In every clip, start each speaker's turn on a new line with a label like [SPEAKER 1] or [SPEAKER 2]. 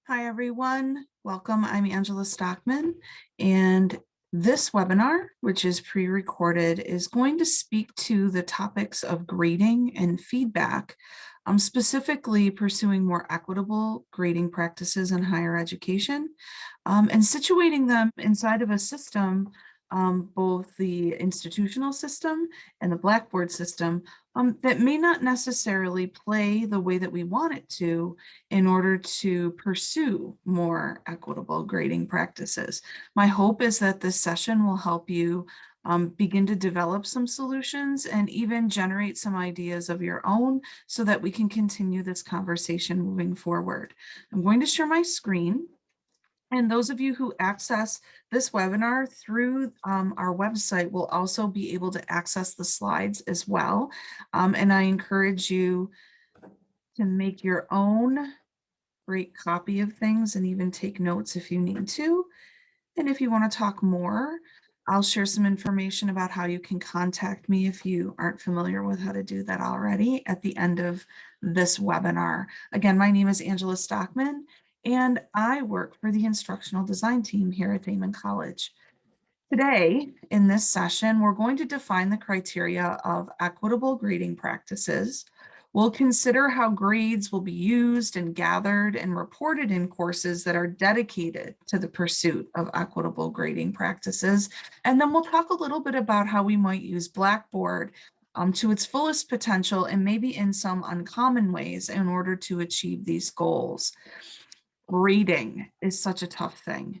[SPEAKER 1] Hi, everyone. Welcome. I'm Angela Stockman, and this webinar, which is pre-recorded, is going to speak to the topics of grading and feedback. I'm specifically pursuing more equitable grading practices in higher education and situating them inside of a system, both the institutional system and the Blackboard system, that may not necessarily play the way that we want it to in order to pursue more equitable grading practices. My hope is that this session will help you begin to develop some solutions and even generate some ideas of your own so that we can continue this conversation moving forward. I'm going to share my screen. And those of you who access this webinar through our website will also be able to access the slides as well. And I encourage you to make your own great copy of things and even take notes if you need to. And if you want to talk more, I'll share some information about how you can contact me if you aren't familiar with how to do that already at the end of this webinar. Again, my name is Angela Stockman, and I work for the instructional design team here at Damon College. Today, in this session, we're going to define the criteria of equitable grading practices. We'll consider how grades will be used and gathered and reported in courses that are dedicated to the pursuit of equitable grading practices. And then we'll talk a little bit about how we might use Blackboard to its fullest potential and maybe in some uncommon ways in order to achieve these goals. Grading is such a tough thing.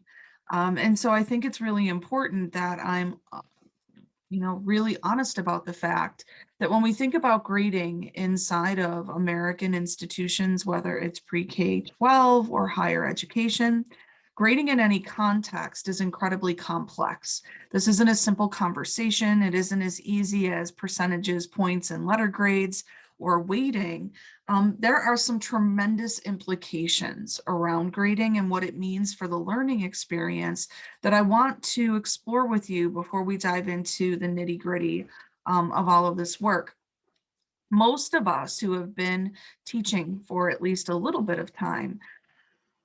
[SPEAKER 1] And so I think it's really important that I'm really honest about the fact that when we think about grading inside of American institutions, whether it's pre-K-12 or higher education, grading in any context is incredibly complex. This isn't a simple conversation. It isn't as easy as percentages, points, and letter grades or weighting. There are some tremendous implications around grading and what it means for the learning experience that I want to explore with you before we dive into the nitty-gritty of all of this work. Most of us who have been teaching for at least a little bit of time,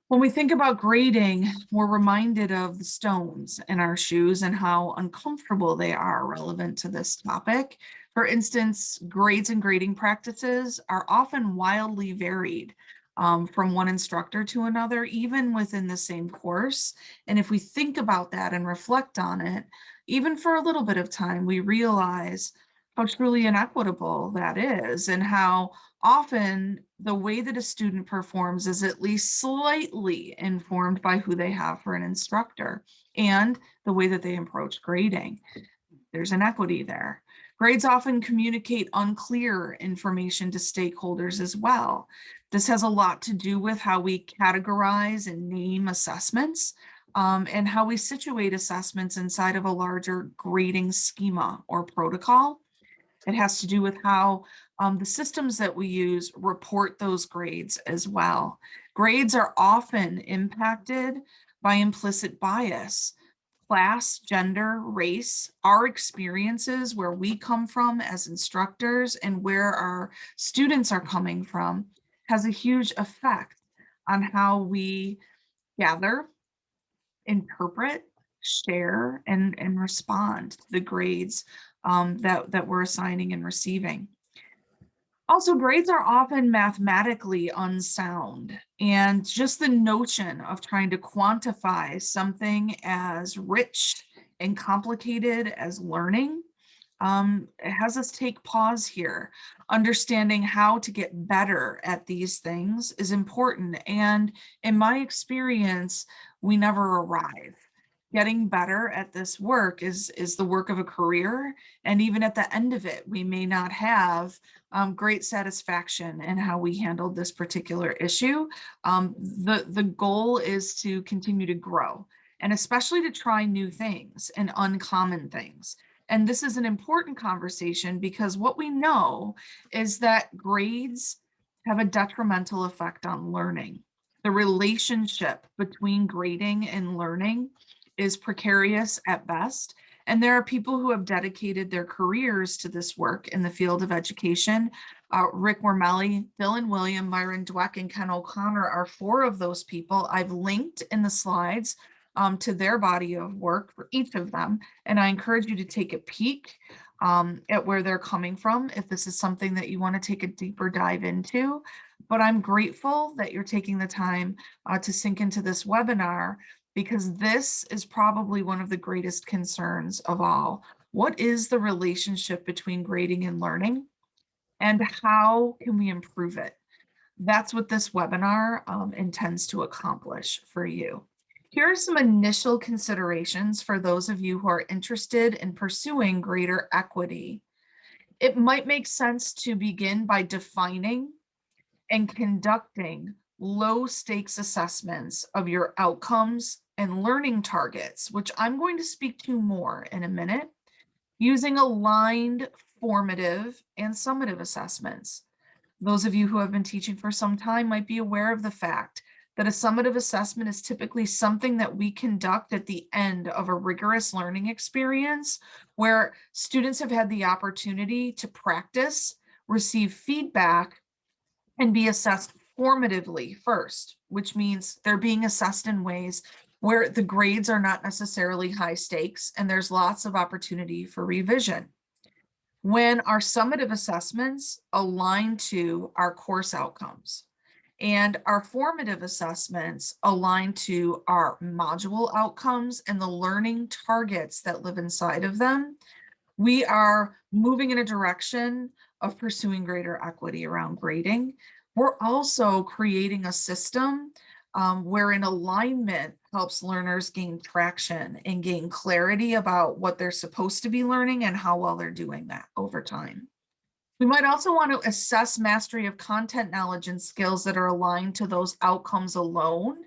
[SPEAKER 1] when we think about grading, we're reminded of the stones in our shoes and how uncomfortable they are relevant to this topic. For instance, grades and grading practices are often wildly varied from one instructor to another, even within the same course. And if we think about that and reflect on it, even for a little bit of time, we realize how truly inequitable that is and how often the way that a student performs is at least slightly informed by who they have for an instructor and the way that they approach grading. There's inequity there. Grades often communicate unclear information to stakeholders as well. This has a lot to do with how we categorize and name assessments and how we situate assessments inside of a larger grading schema or protocol. It has to do with how the systems that we use report those grades as well. Grades are often impacted by implicit bias. Class, gender, race, our experiences, where we come from as instructors and where our students are coming from has a huge effect on how we gather, interpret, share, and respond to the grades that we're assigning and receiving. Also, grades are often mathematically unsound, and just the notion of trying to quantify something as rich and complicated as learning it has us take pause here. Understanding how to get better at these things is important, and in my experience, we never arrive. Getting better at this work is the work of a career, and even at the end of it, we may not have great satisfaction in how we handled this particular issue. The goal is to continue to grow, and especially to try new things and uncommon things. And this is an important conversation because what we know is that grades have a detrimental effect on learning. The relationship between grading and learning is precarious at best, And there are people who have dedicated their careers to this work in the field of education. Rick Wormelli, Dylan William, Myron Dweck, and Ken O'Connor are four of those people. I've linked in the slides to their body of work for each of them. And I encourage you to take a peek at where they're coming from if this is something that you want to take a deeper dive into. But I'm grateful that you're taking the time to sink into this webinar, because this is probably one of the greatest concerns of all. What is the relationship between grading and learning, and how can we improve it? That's what this webinar intends to accomplish for you. Here are some initial considerations for those of you who are interested in pursuing greater equity. It might make sense to begin by defining and conducting low stakes assessments of your outcomes and learning targets, which I'm going to speak to more in a minute, using aligned formative and summative assessments. Those of you who have been teaching for some time might be aware of the fact that a summative assessment is typically something that we conduct at the end of a rigorous learning experience, where students have had the opportunity to practice, receive feedback, and be assessed formatively first, which means they're being assessed in ways where the grades are not necessarily high stakes and there's lots of opportunity for revision. When our summative assessments align to our course outcomes and our formative assessments align to our module outcomes and the learning targets that live inside of them, we are moving in a direction of pursuing greater equity around grading. We're also creating a system wherein alignment helps learners gain traction and gain clarity about what they're supposed to be learning and how well they're doing that over time. We might also want to assess mastery of content knowledge and skills that are aligned to those outcomes alone,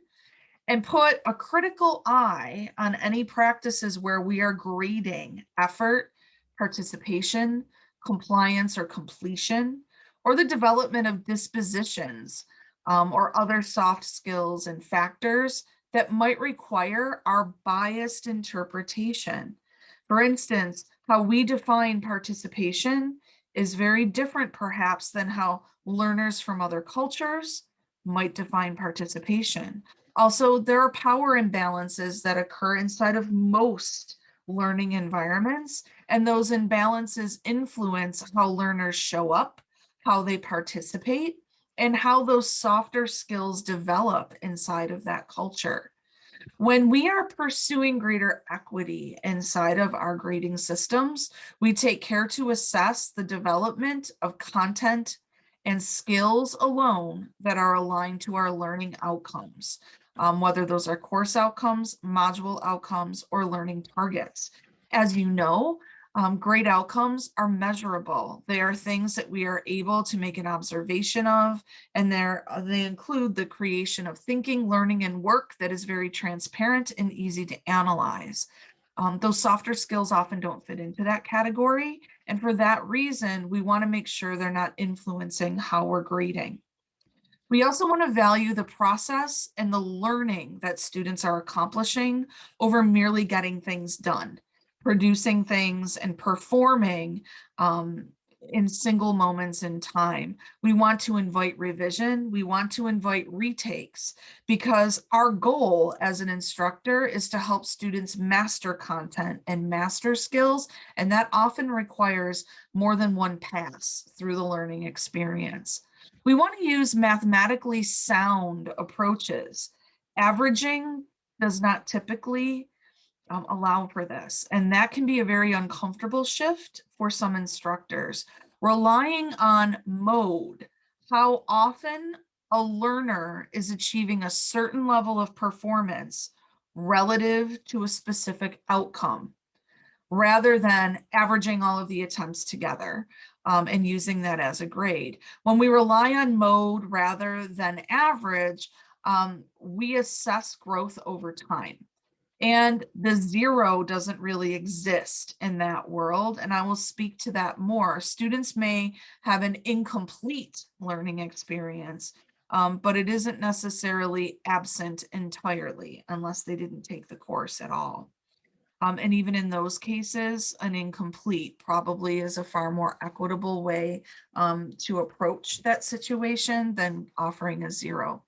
[SPEAKER 1] and put a critical eye on any practices where we are grading effort, participation, compliance, or completion, or the development of dispositions or other soft skills and factors that might require our biased interpretation. For instance, how we define participation is very different perhaps than how learners from other cultures might define participation. Also, there are power imbalances that occur inside of most learning environments, and those imbalances influence how learners show up, how they participate, and how those softer skills develop inside of that culture. When we are pursuing greater equity inside of our grading systems, we take care to assess the development of content and skills alone that are aligned to our learning outcomes, whether those are course outcomes, module outcomes, or learning targets. As you know, grade outcomes are measurable. They are things that we are able to make an observation of, and they include the creation of thinking, learning, and work that is very transparent and easy to analyze. Those softer skills often don't fit into that category, and for that reason, we want to make sure they're not influencing how we're grading. We also want to value the process and the learning that students are accomplishing over merely getting things done, producing things and performing in single moments in time. We want to invite revision. We want to invite retakes, because our goal as an instructor is to help students master content and master skills. And that often requires more than one pass through the learning experience. We want to use mathematically sound approaches. Averaging does not typically allow for this, and that can be a very uncomfortable shift for some instructors. Relying on mode, how often a learner is achieving a certain level of performance relative to a specific outcome, rather than averaging all of the attempts together and using that as a grade. When we rely on mode rather than average, we assess growth over time. And the zero doesn't really exist in that world, and I will speak to that more. Students may have an incomplete learning experience, but it isn't necessarily absent entirely unless they didn't take the course at all. And even in those cases, an incomplete probably is a far more equitable way to approach that situation than offering a 0.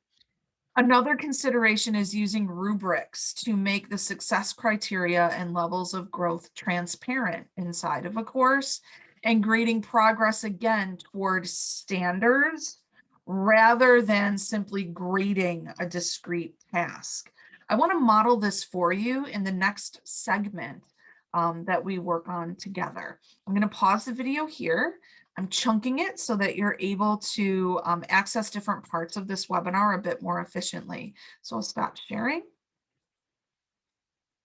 [SPEAKER 1] Another consideration is using rubrics to make the success criteria and levels of growth transparent inside of a course, and grading progress again toward standards rather than simply grading a discrete task. I want to model this for you in the next segment that we work on together. I'm going to pause the video here. I'm chunking it so that you're able to access different parts of this webinar a bit more efficiently. So I'll stop sharing.